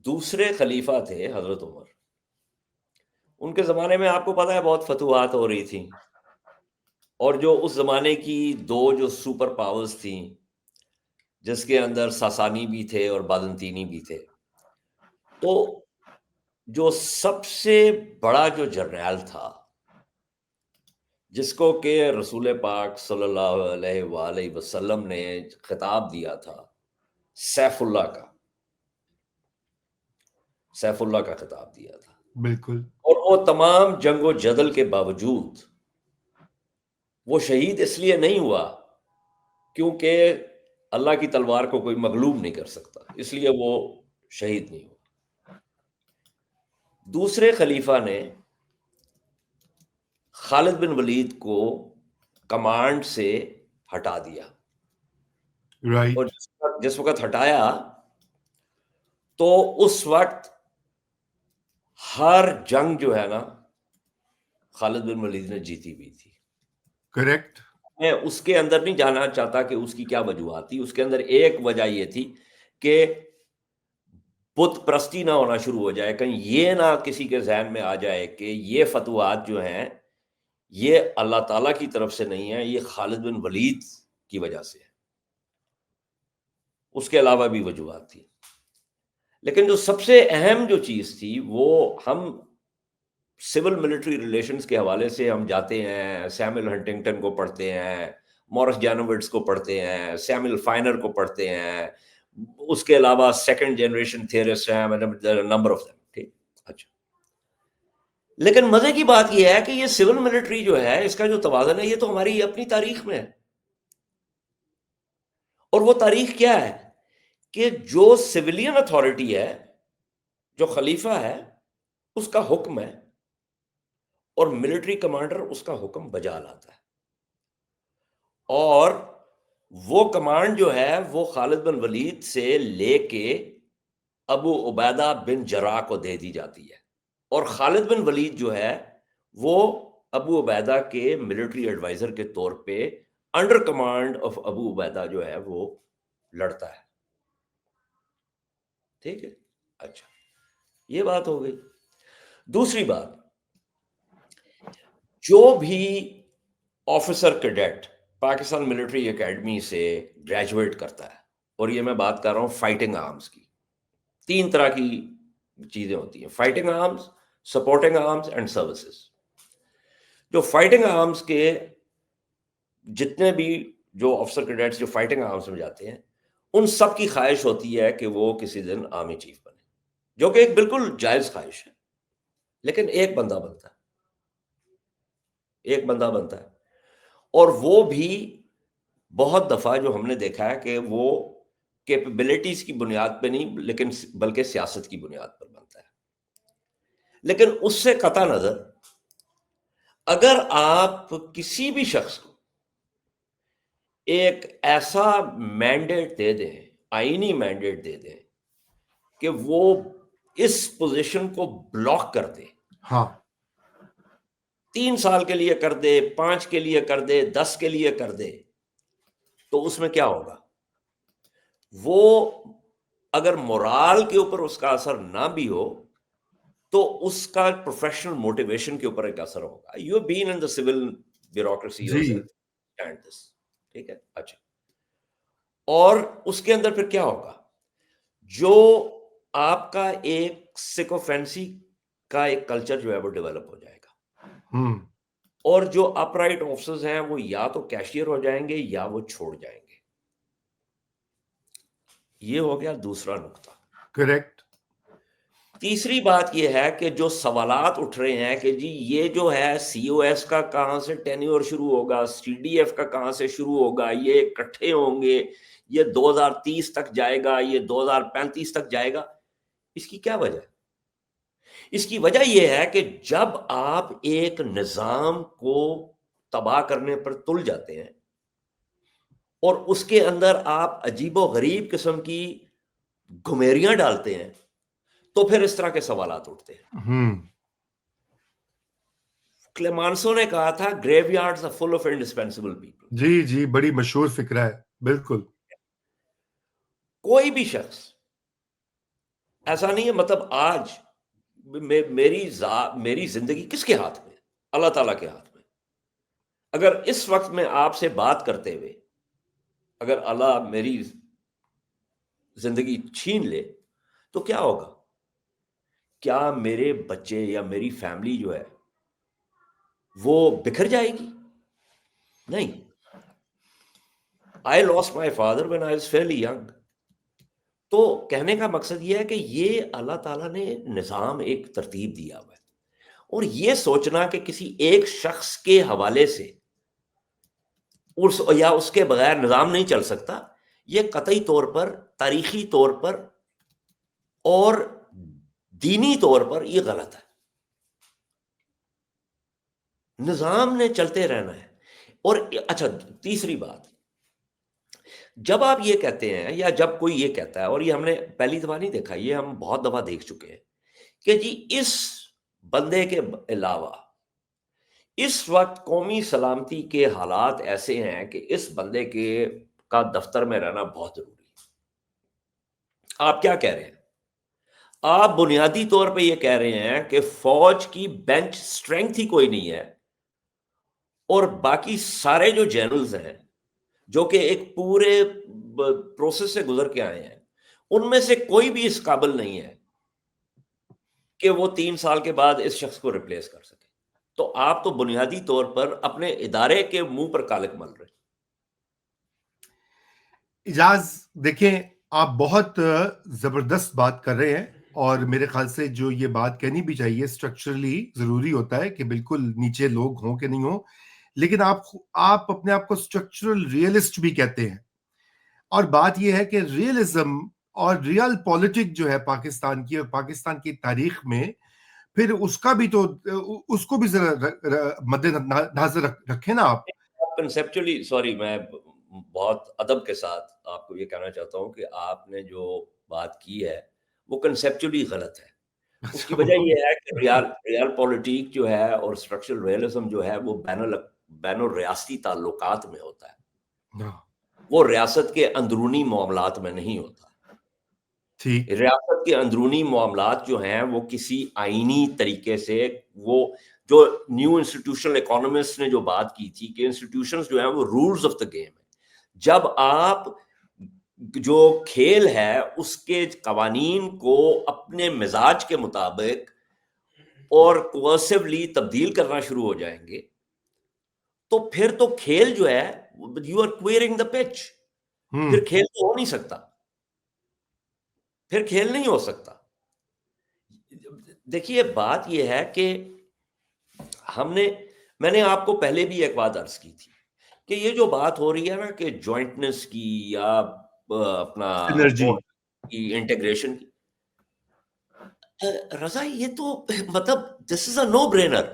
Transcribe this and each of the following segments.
دوسرے خلیفہ تھے حضرت عمر. ان کے زمانے میں آپ کو پتا ہے بہت فتوحات ہو رہی تھیں، اور جو اس زمانے کی دو جو سپر پاورز تھیں، جس کے اندر ساسانی بھی تھے اور بازنطینی بھی تھے، تو جو سب سے بڑا جو جرنیل تھا جس کو کہ رسول پاک صلی اللہ علیہ وآلہ وسلم نے خطاب دیا تھا، سیف اللہ کا خطاب دیا تھا، بالکل. اور وہ تمام جنگ و جدل کے باوجود وہ شہید اس لیے نہیں ہوا کیونکہ اللہ کی تلوار کو کوئی مغلوب نہیں کر سکتا، اس لیے وہ شہید نہیں ہوا. دوسرے خلیفہ نے خالد بن ولید کو کمانڈ سے ہٹا دیا، رائٹ. اور جس وقت ہٹایا تو اس وقت ہر جنگ جو ہے نا خالد بن ولید نے جیتی بھی تھی. کریکٹ. میں اس کے اندر نہیں جانا چاہتا کہ اس کی کیا وجوہات تھی. اس کے اندر ایک وجہ یہ تھی کہ بت پرستی نہ ہونا شروع ہو جائے، کہیں یہ نہ کسی کے ذہن میں آ جائے کہ یہ فتوحات جو ہیں یہ اللہ تعالیٰ کی طرف سے نہیں ہے، یہ خالد بن ولید کی وجہ سے ہے. اس کے علاوہ بھی وجوہات تھی، لیکن جو سب سے اہم جو چیز تھی وہ ہم سول ملٹری ریلیشنز کے حوالے سے ہم جاتے ہیں، سیموئل ہنٹنگٹن کو پڑھتے ہیں، مورس جانوٹس کو پڑھتے ہیں، سیموئل فائنر کو پڑھتے ہیں، اس کے علاوہ سیکنڈ جنریشن تھیورسٹ ہیں، نمبر آف دیم. ٹھیک، اچھا. لیکن مزے کی بات یہ ہے کہ یہ سول ملٹری جو ہے اس کا جو توازن ہے یہ تو ہماری اپنی تاریخ میں ہے. اور وہ تاریخ کیا ہے کہ جو سویلین اتھارٹی ہے، جو خلیفہ ہے، اس کا حکم ہے اور ملٹری کمانڈر اس کا حکم بجا لاتا ہے. اور وہ کمانڈ جو ہے وہ خالد بن ولید سے لے کے ابو عبیدہ بن جراح کو دے دی جاتی ہے، اور خالد بن ولید جو ہے وہ ابو عبیدہ کے ملٹری ایڈوائزر کے طور پہ انڈر کمانڈ آف ابو عبیدہ جو ہے وہ لڑتا ہے. ٹھیک ہے، اچھا، یہ بات ہو گئی. دوسری بات، جو بھی officer cadet Pakistan military academy سے گریجویٹ کرتا ہے، اور یہ میں بات کر رہا ہوں فائٹنگ آرمز کی، تین طرح کی چیزیں ہوتی ہیں: fighting arms, supporting arms and services. جو فائٹنگ آرمز کے جتنے بھی جو آفیسر کیڈٹس جو فائٹنگ آرمز میں جاتے ہیں، ان سب کی خواہش ہوتی ہے کہ وہ کسی دن آرمی چیف بنے، جو کہ ایک بالکل جائز خواہش ہے. لیکن ایک بندہ بنتا ہے، اور وہ بھی بہت دفعہ جو ہم نے دیکھا ہے کہ وہ کیپبلٹیز کی بنیاد پہ نہیں لیکن بلکہ سیاست کی بنیاد پر بنتا ہے. لیکن اس سے قطع نظر اگر آپ کسی بھی شخص کو ایک ایسا مینڈیٹ دے دیں، آئینی مینڈیٹ دے دیں کہ وہ اس پوزیشن کو بلاک کر دے، ہاں 3 سال کے لیے کر دے، 5 کے لیے کر دے، 10 کے لیے کر دے، تو اس میں کیا ہوگا؟ وہ اگر مورال کے اوپر اس کا اثر نہ بھی ہو تو اس کا پروفیشنل موٹیویشن کے اوپر ایک اثر ہوگا. You have been in the civil bureaucracy جی. And this. ٹھیک ہے، اچھا. اور اس کے اندر پھر کیا ہوگا؟ جو آپ کا ایک سیکوفینسی کا ایک کلچر جو ہے وہ ڈیولپ ہو جائے گا، اور جو اپ رائٹ آفیسرز ہیں وہ یا تو کیشیئر ہو جائیں گے یا وہ چھوڑ جائیں گے. یہ ہو گیا دوسرا نقطہ. کریکٹ. تیسری بات یہ ہے کہ جو سوالات اٹھ رہے ہیں کہ جی یہ جو ہے سی او ایس کا کہاں سے ٹینیور شروع ہوگا، سی ڈی ایف کا کہاں سے شروع ہوگا، یہ اکٹھے ہوں گے، یہ 2030 تک جائے گا، یہ 2035 تک جائے گا. اس کی کیا وجہ ہے؟ اس کی وجہ یہ ہے کہ جب آپ ایک نظام کو تباہ کرنے پر تل جاتے ہیں اور اس کے اندر آپ عجیب و غریب قسم کی گھمیریاں ڈالتے ہیں تو پھر اس طرح کے سوالات اٹھتے ہیں. کلیمانسو نے کہا تھا graveyards are full of indispensable people. جی جی، بڑی مشہور فکرہ ہے. بالکل. کوئی بھی شخص ایسا نہیں ہے. مطلب آج میری زندگی کس کے ہاتھ میں؟ اللہ تعالیٰ کے ہاتھ میں. اگر اس وقت میں آپ سے بات کرتے ہوئے اگر اللہ میری زندگی چھین لے تو کیا ہوگا؟ کیا میرے بچے یا میری فیملی جو ہے وہ بکھر جائے گی؟ نہیں. I lost my father when I was fairly young. تو کہنے کا مقصد یہ ہے کہ یہ اللہ تعالیٰ نے نظام ایک ترتیب دیا ہوا ہے، اور یہ سوچنا کہ کسی ایک شخص کے حوالے سے یا اس کے بغیر نظام نہیں چل سکتا، یہ قطعی طور پر، تاریخی طور پر اور دینی طور پر یہ غلط ہے. نظام نے چلتے رہنا ہے. اور اچھا، تیسری بات، جب آپ یہ کہتے ہیں یا جب کوئی یہ کہتا ہے، اور یہ ہم نے پہلی دفعہ نہیں دیکھا، یہ ہم بہت دفعہ دیکھ چکے ہیں کہ جی اس بندے کے علاوہ اس وقت قومی سلامتی کے حالات ایسے ہیں کہ اس بندے کا دفتر میں رہنا بہت ضروری ہے. آپ کیا کہہ رہے ہیں؟ آپ بنیادی طور پہ یہ کہہ رہے ہیں کہ فوج کی بینچ سٹرینگتھ ہی کوئی نہیں ہے، اور باقی سارے جو جنرلز ہیں جو کہ ایک پورے پروسیس سے گزر کے آئے ہیں، ان میں سے کوئی بھی اس قابل نہیں ہے کہ وہ 3 سال کے بعد اس شخص کو ریپلیس کر سکے. تو آپ تو بنیادی طور پر اپنے ادارے کے منہ پر کالک مل رہے ہیں. اجاز دیکھیں، آپ بہت زبردست بات کر رہے ہیں، اور میرے خیال سے جو یہ بات کہنی بھی چاہیے، اسٹرکچرلی ضروری ہوتا ہے کہ بالکل نیچے لوگ ہوں کہ نہیں ہوں، لیکن آپ اپنے آپ کو اسٹرکچرل ریئلسٹ بھی کہتے ہیں. اور بات یہ ہے کہ ریئلزم اور ریئل پالیٹک جو ہے پاکستان کی اور پاکستان کی تاریخ میں، پھر اس کا بھی تو اس کو بھی ذرا مد نظر رکھیں نا آپ. کنسیپچولی سوری، میں بہت ادب کے ساتھ آپ کو یہ کہنا چاہتا ہوں کہ آپ نے جو بات کی ہے وہ کنسیپچولی غلط ہے. اس کی وجہ یہ ہے کہ ریال پولیٹیک جو ہے اور اسٹرکچرل ریئلزم جو ہے وہ بین الریاستی تعلقات میں ہوتا ہے، وہ ریاست کے اندرونی معاملات میں نہیں ہوتا. ٹھیک. ریاست کے اندرونی معاملات جو ہیں وہ کسی آئینی طریقے سے، وہ جو نیو انسٹیٹیوشنل اکانومسٹ نے جو بات کی تھی کہ انسٹیٹیوشنز جو ہیں وہ رولز آف دا گیم ہے. جب آپ جو کھیل ہے اس کے قوانین کو اپنے مزاج کے مطابق اور کوئرسیولی تبدیل کرنا شروع ہو جائیں گے تو پھر تو کھیل جو ہے یو آر کوئرنگ دا پچ. پھر کھیل تو ہو نہیں سکتا، پھر کھیل نہیں ہو سکتا. دیکھیے بات یہ ہے کہ میں نے آپ کو پہلے بھی ایک بات عرض کی تھی کہ یہ جو بات ہو رہی ہے نا کہ جوائنٹنس کی یا اپنا انرجی کی انٹیگریشن کی، رضا یہ تو مطلب دس از اے نو برینر.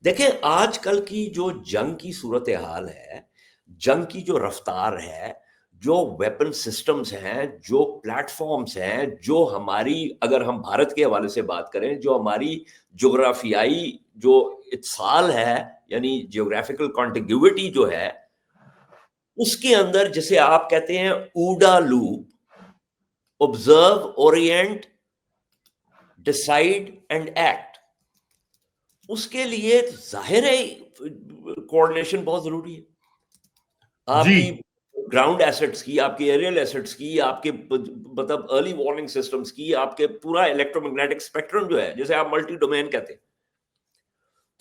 دیکھیں آج کل کی جو جنگ کی صورتحال ہے، جنگ کی جو رفتار ہے، جو ویپن سسٹمز ہیں، جو پلیٹ فارمز ہیں، جو ہماری، اگر ہم بھارت کے حوالے سے بات کریں، جو ہماری جغرافیائی جو اتصال ہے، یعنی جیوگرافیکل کانٹیگیوٹی جو ہے، اس کے اندر جسے آپ کہتے ہیں OODA loop, observe, orient, decide and act، اس کے لیے ظاہر ہے کوآرڈینیشن بہت ضروری ہے. آپ جی. کی گراؤنڈ ایسٹس کی، آپ کی ایریل ایسٹس کی، آپ کے مطلب ارلی وارننگ سسٹمز کی، آپ کے پورا الیکٹرو میگنیٹک اسپیکٹرم جو ہے جسے آپ ملٹی ڈومین کہتے ہیں،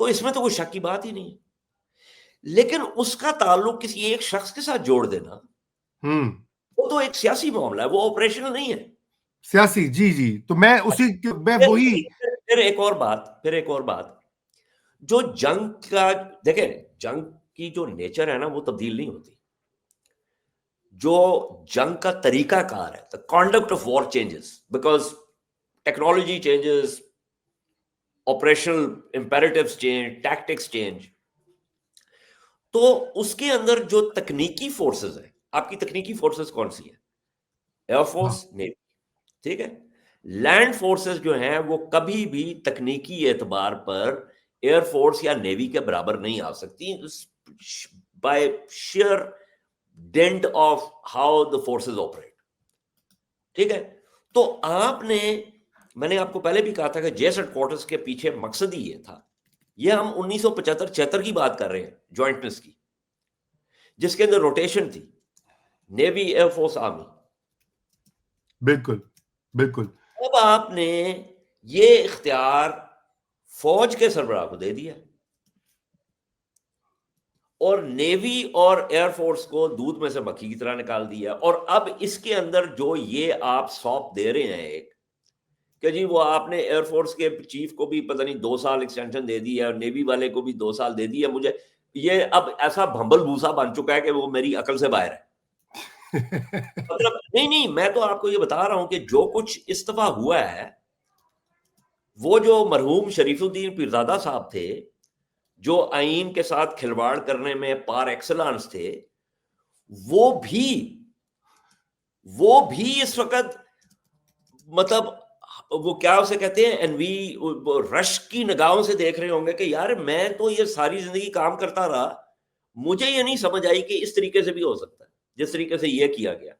تو اس میں تو کوئی شک کی بات ہی نہیں ہے. لیکن اس کا تعلق کسی ایک شخص کے ساتھ جوڑ دینا وہ تو ایک سیاسی معاملہ ہے، وہ آپریشنل نہیں ہے. سیاسی. جی. تو میں وہی پھر ایک اور بات جو جنگ کا، دیکھیں جنگ کی جو نیچر ہے نا وہ تبدیل نہیں ہوتی. جو جنگ کا طریقہ کار ہے، the conduct of war changes because technology changes, operational imperatives change, tactics change. تو اس کے اندر جو تکنیکی فورسز ہیں، آپ کی تکنیکی فورسز کون سی ہیں؟ ایئر فورس، نیوی، ٹھیک ہے. لینڈ فورسز جو ہیں وہ کبھی بھی تکنیکی اعتبار پر ایئر فورس یا نیوی کے برابر نہیں آ سکتی by sheer dint of how the forces operate. ٹھیک ہے. تو آپ نے میں نے آپ کو پہلے بھی کہا تھا کہ جیس ہیڈ کوارٹرز کے پیچھے مقصد ہی یہ تھا. یہ ہم 1975-76 کی بات کر رہے ہیں جوائنٹنس کی, جس کے اندر روٹیشن تھی نیوی, ایئر فورس, آرمی. بالکل بالکل. اب آپ نے یہ اختیار فوج کے سربراہ کو دے دیا اور نیوی اور ایئر فورس کو دودھ میں سے مکھی کی طرح نکال دیا. اور اب اس کے اندر جو یہ آپ سونپ دے رہے ہیں ایک کہ جی وہ آپ نے ایئر فورس کے چیف کو بھی پتہ نہیں 2 سال ایکسٹینشن دے دی ہے اور نیوی والے کو بھی 2 سال دے دی ہے, مجھے یہ اب ایسا بھمبل بھوسا بن چکا ہے کہ وہ میری عقل سے باہر ہے. مطلب نہیں, میں تو آپ کو یہ بتا رہا ہوں کہ جو کچھ اس دفعہ ہوا ہے, وہ جو مرحوم شریف الدین پیرزادہ صاحب تھے جو آئین کے ساتھ کھلواڑ کرنے میں پار ایکسلانس تھے, وہ بھی اس وقت مطلب وہ کیا اسے کہتے ہیں انوی, رش کی نگاہوں سے دیکھ رہے ہوں گے کہ یار میں تو یہ ساری زندگی کام کرتا رہا, مجھے یہ نہیں سمجھ آئی کہ اس طریقے سے بھی ہو سکتا ہے جس طریقے سے یہ کیا گیا.